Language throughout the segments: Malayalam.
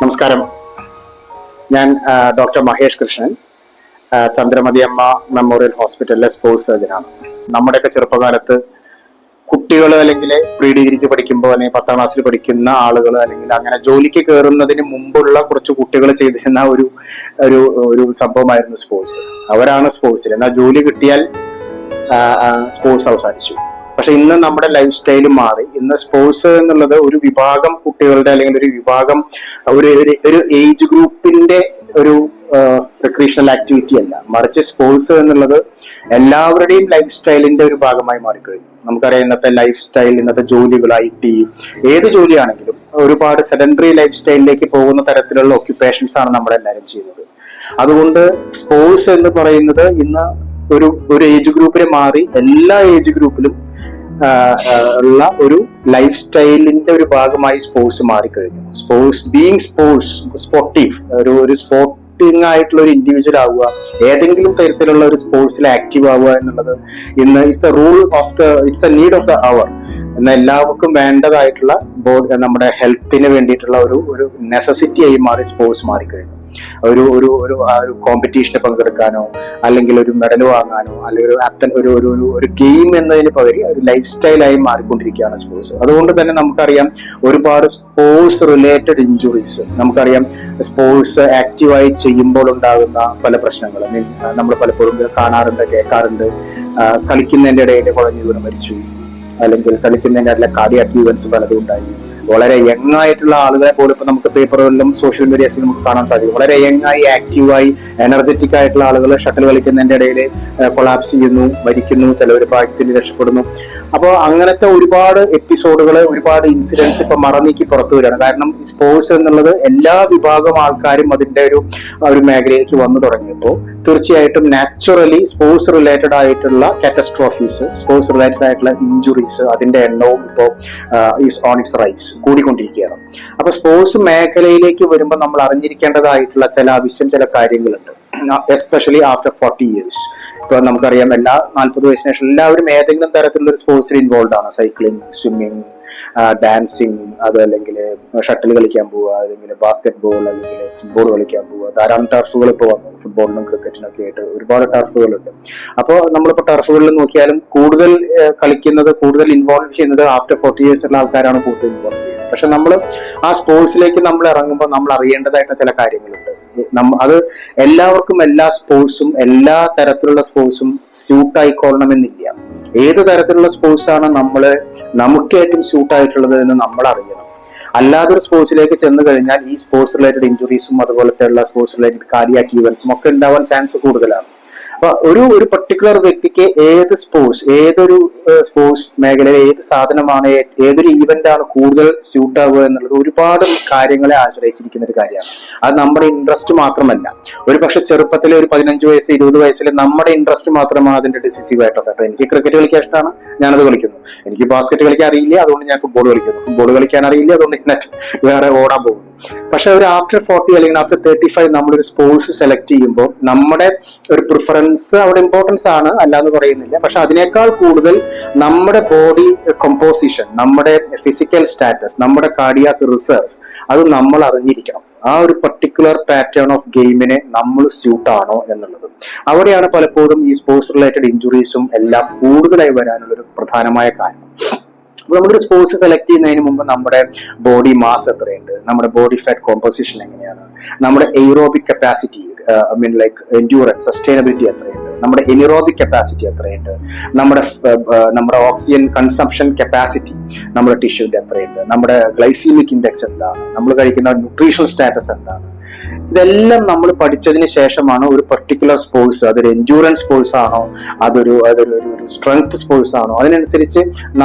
നമസ്കാരം. ഞാൻ ഡോക്ടർ മഹേഷ് കൃഷ്ണൻ, ചന്ദ്രമതിയമ്മ മെമ്മോറിയൽ ഹോസ്പിറ്റലിലെ സ്പോർട്സ് സർജനാണ്. നമ്മുടെയൊക്കെ ചെറുപ്പകാലത്ത് കുട്ടികൾ അല്ലെങ്കിൽ പ്രീ ഡിഗ്രിക്ക് പഠിക്കുമ്പോൾ അല്ലെങ്കിൽ 10ാം ക്ലാസ്സിൽ പഠിക്കുന്ന ആളുകൾ അല്ലെങ്കിൽ അങ്ങനെ ജോലിക്ക് കയറുന്നതിന് മുമ്പുള്ള കുറച്ച് കുട്ടികൾ ചെയ്തിരുന്ന ഒരു ഒരു ഒരു സംഭവമായിരുന്നു സ്പോർട്സ്. അവരാണ് സ്പോർട്സിൽ. എന്നാൽ ജോലി കിട്ടിയാൽ സ്പോർട്സ് അവസാനിച്ചു. പക്ഷെ ഇന്ന് നമ്മുടെ ലൈഫ് സ്റ്റൈൽ മാറി. ഇന്ന് സ്പോർട്സ് എന്നുള്ളത് ഒരു വിഭാഗം കുട്ടികളുടെ അല്ലെങ്കിൽ ഒരു വിഭാഗം ഒരു ഏജ് ഗ്രൂപ്പിന്റെ ഒരു റിക്രിയേഷണൽ ആക്ടിവിറ്റി അല്ല, മറിച്ച് സ്പോർട്സ് എന്നുള്ളത് എല്ലാവരുടെയും ലൈഫ് സ്റ്റൈലിന്റെ ഒരു ഭാഗമായി മാറിക്കഴിഞ്ഞു. നമുക്കറിയാം ഇന്നത്തെ ലൈഫ് സ്റ്റൈൽ, ഇന്നത്തെ ജോലികൾ, IT, ഏത് ജോലിയാണെങ്കിലും ഒരുപാട് സെഡൻഡറി ലൈഫ് സ്റ്റൈലിലേക്ക് പോകുന്ന തരത്തിലുള്ള ഒക്യുപ്പേഷൻസ് ആണ് നമ്മളെല്ലാവരും ചെയ്യുന്നത്. അതുകൊണ്ട് സ്പോർട്സ് എന്ന് പറയുന്നത് ഇന്ന് ഒരു ഏജ് ഗ്രൂപ്പിനെ മാറി എല്ലാ ഏജ് ഗ്രൂപ്പിലും ഉള്ള ഒരു ലൈഫ് സ്റ്റൈലിന്റെ ഒരു ഭാഗമായി സ്പോർട്സ് മാറിക്കഴിഞ്ഞു. സ്പോർട്ടീവ് ഒരു സ്പോർട്ടിംഗ് ആയിട്ടുള്ള ഒരു ഇൻഡിവിജ്വൽ ആവുക, ഏതെങ്കിലും തരത്തിലുള്ള ഒരു സ്പോർട്സിൽ ആക്റ്റീവ് ആവുക എന്നുള്ളത് ഇന്ന് it's a need of the hour. എന്നാൽ എല്ലാവർക്കും വേണ്ടതായിട്ടുള്ള നമ്മുടെ ഹെൽത്തിന് വേണ്ടിയിട്ടുള്ള ഒരു നെസസിറ്റി ആയി മാറി സ്പോർട്സ് മാറിക്കഴിഞ്ഞു. ഒരു കോമ്പറ്റീഷന് പങ്കെടുക്കാനോ അല്ലെങ്കിൽ ഒരു മെഡൽ വാങ്ങാനോ അല്ലെങ്കിൽ ഒരു ഗെയിം എന്നതിന് പകരം ഒരു ലൈഫ് സ്റ്റൈലായി മാറിക്കൊണ്ടിരിക്കുകയാണ് സ്പോർട്സ്. അതുകൊണ്ട് തന്നെ നമുക്കറിയാം ഒരുപാട് സ്പോർട്സ് റിലേറ്റഡ് ഇഞ്ചുറീസ്. നമുക്കറിയാം സ്പോർട്സ് ആക്റ്റീവായി ചെയ്യുമ്പോൾ ഉണ്ടാകുന്ന പല പ്രശ്നങ്ങളും നമ്മൾ പലപ്പോഴും കാണാറുണ്ട്, കേൾക്കാറുണ്ട്. കളിക്കുന്നതിന്റെ ഇടയിൽ കുഴഞ്ഞു വീണ് മരിച്ചു, അല്ലെങ്കിൽ കളിക്കുന്നതിന്റെ ഇടയിലെ കാർഡിയാക് ഈവന്റ്സ് പലതും ഉണ്ടായി. വളരെ യങ് ആയിട്ടുള്ള ആളുകളെ പോലും ഇപ്പൊ നമുക്ക് പേപ്പറുകളിലും സോഷ്യൽ മീഡിയസിലും നമുക്ക് കാണാൻ സാധിക്കും. വളരെ യങ് ആയി, ആക്റ്റീവായി, എനർജറ്റിക് ആയിട്ടുള്ള ആളുകൾ ഷട്ടിൽ കളിക്കുന്നതിന്റെ ഇടയിൽ കൊളാപ്സ് ചെയ്യുന്നു, മരിക്കുന്നു, ചിലവർ ഭാഗ്യത്തിന് രക്ഷപ്പെടുന്നു. അപ്പോൾ അങ്ങനത്തെ ഒരുപാട് എപ്പിസോഡുകൾ, ഒരുപാട് ഇൻസിഡൻസ് ഇപ്പൊ മറന്നീക്കി പുറത്തു വരികയാണ്. കാരണം സ്പോർട്സ് എന്നുള്ളത് എല്ലാ വിഭാഗം ആൾക്കാരും അതിന്റെ ഒരു മേഖലയിലേക്ക് വന്നു തുടങ്ങിയപ്പോൾ തീർച്ചയായിട്ടും നാച്ചുറലി സ്പോർട്സ് റിലേറ്റഡ് ആയിട്ടുള്ള കാറ്റസ്ട്രോഫീസ്, സ്പോർട്സ് റിലേറ്റഡ് ആയിട്ടുള്ള ഇഞ്ചുറീസ്, അതിന്റെ എണ്ണവും ഇപ്പോൾ ഈസ് ഓൺ ഇറ്റ്സ് റൈസ്, കൂടിക്കൊണ്ടിരിക്കുകയാണ്. അപ്പൊ സ്പോർട്സ് മേഖലയിലേക്ക് വരുമ്പോൾ നമ്മൾ അറിഞ്ഞിരിക്കേണ്ടതായിട്ടുള്ള ചില കാര്യങ്ങളുണ്ട്. Especially after 40 years. ഇപ്പൊ നമുക്കറിയാം എല്ലാ 40 വയസ്സിന് ശേഷം എല്ലാവരും ഏതെങ്കിലും തരത്തിലുള്ള ഒരു സ്പോർട്സിൽ ഇൻവോൾവ് ആണ്. സൈക്ലിംഗ്, സ്വിമ്മിങ്, ഡാൻസിങ്, അത് അല്ലെങ്കിൽ ഷട്ടിൽ കളിക്കാൻ പോവുക, അല്ലെങ്കിൽ ബാസ്കറ്റ് ബോൾ, അല്ലെങ്കിൽ ഫുട്ബോൾ കളിക്കാൻ പോവുക. ധാരാളം ടർഫുകൾ ഇപ്പോൾ വന്നു. ഫുട്ബോളിനും ക്രിക്കറ്റിനും ഒക്കെ ആയിട്ട് ഒരുപാട് ടർഫുകളുണ്ട്. അപ്പോൾ നമ്മളിപ്പോൾ ടർഫുകളിൽ നോക്കിയാലും കൂടുതൽ കൂടുതൽ ഇൻവോൾവ് ചെയ്യുന്നത് ആഫ്റ്റർ 40 years ഉള്ള ആൾക്കാരാണ് കൂടുതൽ ഇൻവോൾവ് ചെയ്യുന്നത്. പക്ഷെ നമ്മൾ ആ സ്പോർട്സിലേക്ക് നമ്മൾ ഇറങ്ങുമ്പോൾ നമ്മൾ അറിയേണ്ടതായിട്ടുള്ള ചില കാര്യങ്ങളുണ്ട്. അത് എല്ലാവർക്കും എല്ലാ സ്പോർട്സും, എല്ലാ തരത്തിലുള്ള സ്പോർട്സും സ്യൂട്ട് ആയിക്കൊള്ളണമെന്നില്ല. ഏത് തരത്തിലുള്ള സ്പോർട്സ് ആണ് നമുക്ക് ഏറ്റവും സ്യൂട്ട് ആയിട്ടുള്ളത് എന്ന് നമ്മൾ അറിയണം. അല്ലാതൊരു സ്പോർട്സിലേക്ക് ചെന്ന് കഴിഞ്ഞാൽ ഈ സ്പോർട്സ് റിലേറ്റഡ് ഇഞ്ചുറീസും അതുപോലത്തെ സ്പോർട്സ് റിലേറ്റഡ് കാർഡിയാക് ഈവന്റ്സും ഒക്കെ ഉണ്ടാവാൻ ചാൻസ് കൂടുതലാണ്. അപ്പൊ ഒരു പർട്ടിക്കുലർ വ്യക്തിക്ക് ഏതൊരു സ്പോർട്സ് മേഖലയിൽ ഏത് സാധനമാണ്, ഏതൊരു ഈവന്റ് ആണ് കൂടുതൽ സ്യൂട്ട് ആവുക എന്നുള്ളത് ഒരുപാട് കാര്യങ്ങളെ ആശ്രയിച്ചിരിക്കുന്ന ഒരു കാര്യമാണ്. അത് നമ്മുടെ ഇൻട്രസ്റ്റ് മാത്രമല്ല. ഒരു പക്ഷെ ചെറുപ്പത്തിലെ ഒരു 15 വയസ്സ് 20 വയസ്സിൽ നമ്മുടെ ഇൻട്രസ്റ്റ് മാത്രമാണ് അതിന്റെ ഡിസിസീവ് ആയിട്ട് എഫക്ട്. എനിക്ക് ക്രിക്കറ്റ് കളിക്കാൻ ഇഷ്ടമാണ്, ഞാനത് കളിക്കുന്നു. എനിക്ക് ബാസ്കറ്റ് കളിക്കാൻ അറിയില്ല, അതുകൊണ്ട് ഞാൻ ഫുട്ബോൾ കളിക്കുന്നു. ഫുട്ബോൾ കളിക്കാൻ അറിയില്ല, അതുകൊണ്ട് ഞാൻ വേറെ ഓടാൻ പോകുന്നു. പക്ഷെ ഒരു ആഫ്റ്റർ 40 അല്ലെങ്കിൽ ആഫ്റ്റർ 35 നമ്മളൊരു സ്പോർട്സ് സെലക്ട് ചെയ്യുമ്പോൾ നമ്മുടെ ഒരു പ്രിഫറൻസ് അവിടെ ഇമ്പോർട്ടൻസ് ആണ്, അല്ലാന്ന് പറയുന്നില്ല. പക്ഷെ അതിനേക്കാൾ കൂടുതൽ നമ്മുടെ ബോഡി കമ്പോസിഷൻ, നമ്മുടെ ഫിസിക്കൽ സ്റ്റാറ്റസ്, നമ്മുടെ കാർഡിയാക് റിസർവ്, അത് നമ്മൾ അറിഞ്ഞിരിക്കണം. ആ ഒരു പർട്ടിക്കുലർ പാറ്റേൺ ഓഫ് ഗെയിമിനെ നമ്മൾ സ്യൂട്ട് ആണോ എന്നുള്ളത്. അവിടെയാണ് പലപ്പോഴും ഈ സ്പോർട്സ് റിലേറ്റഡ് ഇഞ്ചുറീസും എല്ലാം കൂടുതലായി വരാനുള്ള ഒരു പ്രധാനമായ കാരണം. നമ്മളൊരു സ്പോർട്സ് സെലക്ട് ചെയ്യുന്നതിന് മുമ്പ് നമ്മുടെ ബോഡി മാസ് എത്രയുണ്ട്, നമ്മുടെ ബോഡി ഫാറ്റ് കോമ്പോസിഷൻ എങ്ങനെയാണ്, നമ്മുടെ എയ്റോബിക് കപ്പാസിറ്റി, എൻഡ്യൂറൻസ്, സസ്റ്റൈനബിലിറ്റി എത്രയുണ്ട്, നമ്മുടെ എനിറോബിക് കപ്പാസിറ്റി എത്രയുണ്ട്, നമ്മുടെ ഓക്സിജൻ കൺസംപ്ഷൻ കപ്പാസിറ്റി നമ്മുടെ ടിഷ്യൂവിന്റെ എത്രയുണ്ട്, നമ്മുടെ ഗ്ലൈസീമിക് ഇൻഡെക്സ് എന്താണ്, നമ്മൾ കഴിക്കുന്ന ന്യൂട്രീഷണൽ സ്റ്റാറ്റസ് എന്താണ്. ഇതെല്ലാം നമ്മൾ പഠിച്ചതിന് ശേഷമാണ് ഒരു പർട്ടിക്കുലർ സ്പോർട്സ്, അതൊരു എൻഡ്യൂറൻസ് സ്പോർട്സ് ആണോ, അതൊരു സ്ട്രെങ്ത് സ്പോർട്സ് ആണോ, അതിനനുസരിച്ച്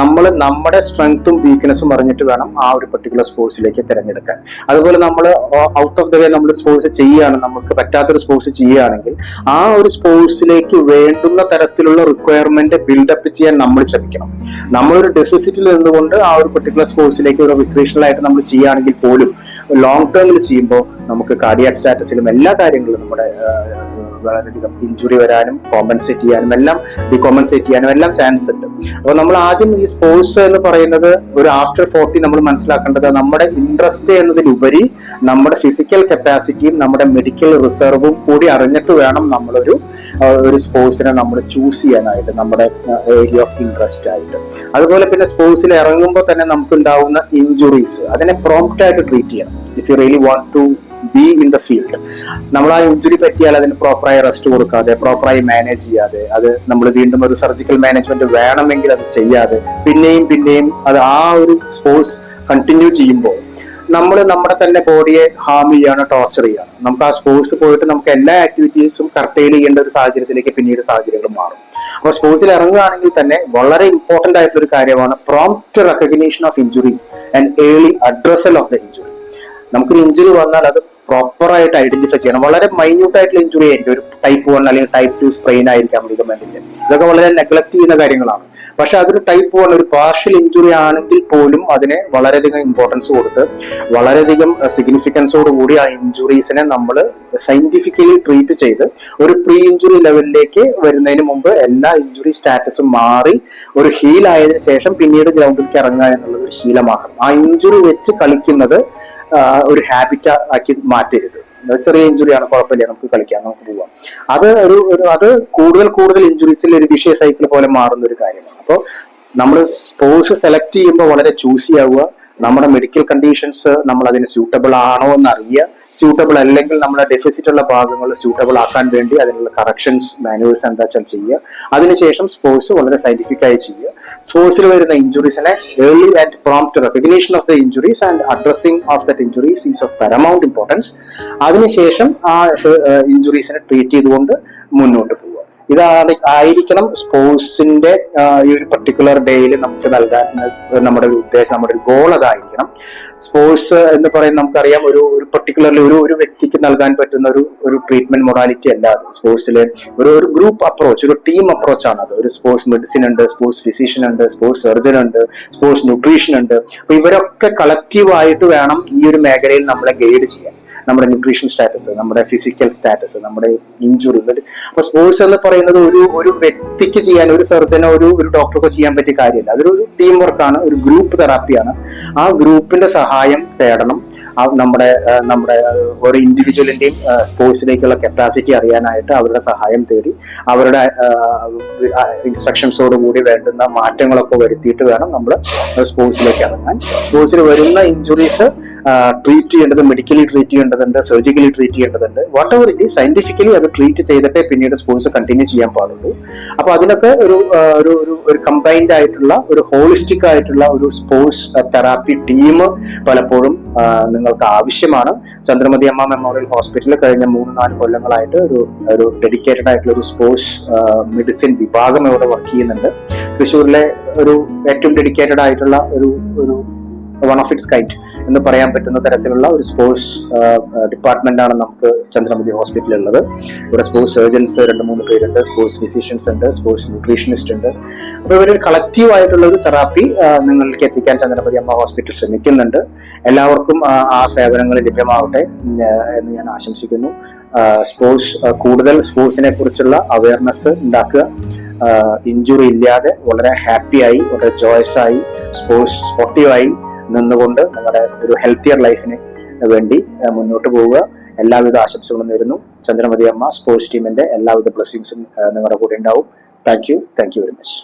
നമ്മുടെ സ്ട്രെങ്ത്തും വീക്ക്നെസ്സും അറിഞ്ഞിട്ട് വേണം ആ ഒരു പർട്ടിക്കുലർ സ്പോർട്സിലേക്ക് തിരഞ്ഞെടുക്കാൻ. അതുപോലെ നമ്മൾ ഔട്ട് ഓഫ് ദ വേ നമ്മളൊരു സ്പോർട്സ് ചെയ്യുകയാണ്, നമുക്ക് പറ്റാത്തൊരു സ്പോർട്സ് ചെയ്യുകയാണെങ്കിൽ ആ ഒരു സ്പോർട്സിലേക്ക് വേണ്ടുന്ന തരത്തിലുള്ള റിക്വയർമെന്റ് ബിൽഡപ്പ് ചെയ്യാൻ നമ്മൾ ശ്രമിക്കണം. നമ്മളൊരു ഡെഫിസിറ്റിൽ നിന്നുകൊണ്ട് ആ ഒരു പർട്ടിക്കുലർ സ്പോർട്സിലേക്ക് ഒരു റിക്രിയേഷണൽ ആയിട്ട് നമ്മൾ ചെയ്യുകയാണെങ്കിൽ പോലും ലോങ് ടേമിൽ ചെയ്യുമ്പോൾ നമുക്ക് കാർഡിയാക് സ്റ്റാറ്റസിലും എല്ലാ കാര്യങ്ങളിലും നമ്മുടെ വളരെയധികം ഇഞ്ചുറി വരാനും കോമ്പൻസേറ്റ് ചെയ്യാനും എല്ലാം ഡികോമ്പൻസേറ്റ് ചെയ്യാനും എല്ലാം ചാൻസ് ഉണ്ട്. അപ്പൊ നമ്മൾ ആദ്യം ഈ സ്പോർട്സ് എന്ന് പറയുന്നത് ഒരു ആഫ്റ്റർ 40 നമ്മൾ മനസ്സിലാക്കേണ്ടത് നമ്മുടെ ഇൻട്രസ്റ്റ് എന്നതിലുപരി നമ്മുടെ ഫിസിക്കൽ കപ്പാസിറ്റിയും നമ്മുടെ മെഡിക്കൽ റിസർവും കൂടി അറിഞ്ഞിട്ട് വേണം നമ്മളൊരു സ്പോർട്സിനെ നമ്മൾ ചൂസ് ചെയ്യാനായിട്ട്, നമ്മുടെ ഏരിയ ഓഫ് ഇൻട്രസ്റ്റ് ആയിട്ട്. അതുപോലെ പിന്നെ സ്പോർട്സിൽ ഇറങ്ങുമ്പോൾ തന്നെ നമുക്ക് ഉണ്ടാവുന്ന ഇഞ്ചുറീസ് അതിനെ പ്രോംപ്റ്റ് ആയിട്ട് ട്രീറ്റ് ചെയ്യണം. If you really want to be in the field, നമ്മൾ ആ ഇഞ്ചുറി പറ്റിയാൽ അതിന് പ്രോപ്പറായി റെസ്റ്റ് കൊടുക്കാതെ, പ്രോപ്പറായി മാനേജ് ചെയ്യാതെ, അത് നമ്മൾ വീണ്ടും ഒരു സർജിക്കൽ മാനേജ്മെന്റ് വേണമെങ്കിൽ അത് ചെയ്യാതെ പിന്നെയും അത് ആ ഒരു സ്പോർട്സ് കണ്ടിന്യൂ ചെയ്യുമ്പോൾ നമ്മൾ നമ്മുടെ തന്നെ ബോഡിയെ ഹാം ചെയ്യാണ്, ടോർച്ചർ ചെയ്യാണ്. നമുക്ക് ആ സ്പോർട്സ് പോയിട്ട് നമുക്ക് എല്ലാ ആക്ടിവിറ്റീസും കർട്ടൈൽ ചെയ്യേണ്ട ഒരു സാഹചര്യത്തിലേക്ക് പിന്നീട് സാഹചര്യങ്ങൾ മാറും. അപ്പോൾ സ്പോർട്സിൽ ഇറങ്ങുകയാണെങ്കിൽ തന്നെ വളരെ ഇമ്പോർട്ടന്റ് ആയിട്ടുള്ള ഒരു കാര്യമാണ് prompt recognition of injury and early addressal of the injury. നമുക്കൊരു ഇഞ്ചുറി വന്നാൽ അത് പ്രോപ്പറായിട്ട് ഐഡന്റിഫൈ ചെയ്യണം. വളരെ മൈന്യൂട്ട് ആയിട്ടുള്ള ഇഞ്ചുറി ആയിരിക്കും, ഒരു ടൈപ്പ് 1 അല്ലെങ്കിൽ ടൈപ്പ് 2 സ്പ്രെയിൻ ആയിരിക്കാം ലിഗമെന്റിന്റെ. ഇതൊക്കെ വളരെ നെഗ്ലക്ട് ചെയ്യുന്ന കാര്യങ്ങളാണ്. പക്ഷെ അതൊരു ടൈപ്പ് 1 ഒരു പാർഷ്യൽ ഇഞ്ചുറി ആണെങ്കിൽ പോലും അതിനെ വളരെയധികം ഇമ്പോർട്ടൻസ് കൊടുത്ത് വളരെയധികം സിഗ്നിഫിക്കൻസോട് കൂടി ആ ഇഞ്ചുറീസിനെ നമ്മൾ സയന്റിഫിക്കലി ട്രീറ്റ് ചെയ്ത് ഒരു പ്രീ ഇഞ്ചുറി ലെവലിലേക്ക് വരുന്നതിന് മുമ്പ് എല്ലാ ഇഞ്ചുറി സ്റ്റാറ്റസും മാറി ഒരു ഹീൽ ആയതിനു ശേഷം പിന്നീട് ഗ്രൗണ്ടിലേക്ക് ഇറങ്ങുക എന്നുള്ളത് ഒരു ശീലമാക്കണം. ആ ഇഞ്ചുറി വെച്ച് കളിക്കുന്നത് ഒരു ഹാബിറ്റ് ആക്കി മാറ്റരുത്. ചെറിയ ഇഞ്ചുറി ആണ്, കുഴപ്പമില്ല, നമുക്ക് കളിക്കാം, നമുക്ക് പോവാം. അത് കൂടുതൽ ഇഞ്ചുറീസിൽ ഒരു വിഷയ സൈക്കിൾ പോലെ മാറുന്ന ഒരു കാര്യമാണ്. അപ്പോൾ നമ്മൾ സ്പോർട്സ് സെലക്ട് ചെയ്യുമ്പോൾ വളരെ ചൂസി ആവുക. നമ്മുടെ മെഡിക്കൽ കണ്ടീഷൻസ് നമ്മൾ അതിന് സ്യൂട്ടബിൾ ആണോ എന്ന് അറിയുക. സ്യൂട്ടബിൾ അല്ലെങ്കിൽ നമ്മളെ ഡെഫിസിറ്റ് ഉള്ള ഭാഗങ്ങൾ സ്യൂട്ടബിൾ ആക്കാൻ വേണ്ടി അതിനുള്ള കറക്ഷൻസ് മാനുവൽസ് എന്താ വെച്ചാൽ ചെയ്യുക. അതിനുശേഷം സ്പോർട്സ് വളരെ സയന്റിഫിക് ആയി ചെയ്യുക. സ്പോർട്സിൽ വരുന്ന ഇഞ്ചുറീസിനെ early and prompt recognition of the injuries and addressing of that injuries is of paramount importance. അതിനുശേഷം ആ ഇഞ്ചുറീസിനെ ട്രീറ്റ് ചെയ്തുകൊണ്ട് മുന്നോട്ട് പോവുക. ആയിരിക്കണം സ്പോർട്സിന്റെ ഈ ഒരു പർട്ടിക്കുലർ ഡേയിൽ നമുക്ക് നൽകാൻ നമ്മുടെ ഒരു ഉദ്ദേശം, നമ്മുടെ ഒരു ഗോൾ അതായിരിക്കണം. സ്പോർട്സ് എന്ന് പറയുന്നത് നമുക്കറിയാം ഒരു പർട്ടിക്കുലർലി ഒരു വ്യക്തിക്ക് നൽകാൻ പറ്റുന്ന ഒരു ട്രീറ്റ്മെന്റ് മൊഡാലിറ്റി അല്ലാതെ സ്പോർട്സിലെ ഒരു ഗ്രൂപ്പ് അപ്രോച്ച്, ഒരു ടീം അപ്രോച്ച് ആണ് അത്. ഒരു സ്പോർട്സ് മെഡിസിൻ ഉണ്ട്, സ്പോർട്സ് ഫിസിഷ്യൻ ഉണ്ട്, സ്പോർട്സ് സർജൻ ഉണ്ട്, സ്പോർട്സ് ന്യൂട്രീഷൻ ഉണ്ട്. അപ്പൊ ഇവരൊക്കെ കളക്റ്റീവ് ആയിട്ട് വേണം ഈ ഒരു മേഖലയിൽ നമ്മളെ ഗൈഡ് ചെയ്യാൻ. നമ്മുടെ ന്യൂട്രീഷൻ സ്റ്റാറ്റസ്, നമ്മുടെ ഫിസിക്കൽ സ്റ്റാറ്റസ്, നമ്മുടെ ഇഞ്ചുറി. അപ്പൊ സ്പോർട്സ് എന്ന് പറയുന്നത് ഒരു വ്യക്തിക്ക് ചെയ്യാൻ, ഒരു സർജനോ ഒരു ഡോക്ടർക്കോ ചെയ്യാൻ പറ്റിയ കാര്യമല്ല. അതൊരു ടീം വർക്കാണ്, ഒരു ഗ്രൂപ്പ് തെറാപ്പിയാണ്. ആ ഗ്രൂപ്പിന്റെ സഹായം തേടണം. നമ്മുടെ ഒരു ഇൻഡിവിജ്വലിന്റെയും സ്പോർട്സിലേക്കുള്ള കപ്പാസിറ്റി അറിയാനായിട്ട് അവരുടെ സഹായം തേടി അവരുടെ ഇൻസ്ട്രക്ഷൻസോട് കൂടി വേണ്ടുന്ന മാറ്റങ്ങളൊക്കെ വരുത്തിയിട്ട് വേണം നമ്മൾ സ്പോർട്സിലേക്ക് ഇറങ്ങാൻ. സ്പോർട്സിൽ വരുന്ന ഇഞ്ചുറീസ് ട്രീറ്റ് ചെയ്യേണ്ടത് മെഡിക്കലി ട്രീറ്റ് ചെയ്യേണ്ടതുണ്ട്, സർജിക്കലി ട്രീറ്റ് ചെയ്യേണ്ടതുണ്ട്. What ever it is scientifically അത് ട്രീറ്റ് ചെയ്തിട്ടേ പിന്നീട് സ്പോർട്സ് കണ്ടിന്യൂ ചെയ്യാൻ പാടുള്ളൂ. അപ്പൊ അതിനൊക്കെ ഒരു കമ്പൈൻഡ് ആയിട്ടുള്ള ഒരു ഹോളിസ്റ്റിക് ആയിട്ടുള്ള ഒരു സ്പോർട്സ് തെറാപ്പി ടീം പലപ്പോഴും നിങ്ങൾക്ക് ആവശ്യമാണ്. ചന്ദ്രമതി അമ്മ മെമ്മോറിയൽ ഹോസ്പിറ്റലിൽ കഴിഞ്ഞ 3-4 കൊല്ലങ്ങളായിട്ട് ഒരു ഡെഡിക്കേറ്റഡ് ആയിട്ടുള്ള ഒരു സ്പോർട്സ് മെഡിസിൻ വിഭാഗം ഇവിടെ വർക്ക് ചെയ്യുന്നുണ്ട്. തൃശ്ശൂരിലെ ഒരു ഏറ്റവും ഡെഡിക്കേറ്റഡ് ആയിട്ടുള്ള ഒരു വൺ ഓഫ് ഇറ്റ്സ് കൈൻഡ് എന്ന് പറയാൻ പറ്റുന്ന തരത്തിലുള്ള ഒരു സ്പോർട്സ് ഡിപ്പാർട്ട്മെന്റ് ആണ് നമുക്ക് ചന്ദ്രമതി ഹോസ്പിറ്റലിൽ ഉള്ളത്. ഇവിടെ സ്പോർട്സ് സർജൻസ് 2-3 പേരുണ്ട്, സ്പോർട്സ് ഫിസിഷ്യൻസ് ഉണ്ട്, സ്പോർട്സ് ന്യൂട്രീഷനിസ്റ്റ് ഉണ്ട്. അപ്പൊ ഇവരൊരു കളക്റ്റീവ് ആയിട്ടുള്ള ഒരു തെറാപ്പി നിങ്ങൾക്ക് എത്തിക്കാൻ ചന്ദ്രമതി അമ്മ ഹോസ്പിറ്റൽ ശ്രമിക്കുന്നുണ്ട്. എല്ലാവർക്കും ആ സേവനങ്ങൾ ലഭ്യമാവട്ടെ എന്ന് ഞാൻ ആശംസിക്കുന്നു. കൂടുതൽ സ്പോർട്സിനെ കുറിച്ചുള്ള അവയർനെസ് ഉണ്ടാക്കുക. ഇഞ്ചുറി ഇല്ലാതെ വളരെ ഹാപ്പിയായി, വളരെ ജോയസ് ആയി, സ്പോർട്ടീവായി നിന്നുകൊണ്ട് നിങ്ങളുടെ ഒരു ഹെൽത്തിയർ ലൈഫിന് വേണ്ടി മുന്നോട്ട് പോവുക. എല്ലാവിധ ആശംസകളും നേരുന്നു. ചന്ദ്രമതി അമ്മ സ്പോർട്സ് ടീമിന്റെ എല്ലാവിധ ബ്ലെസ്സിങ്സും നിങ്ങളുടെ കൂടെ ഉണ്ടാവും. Thank you very much.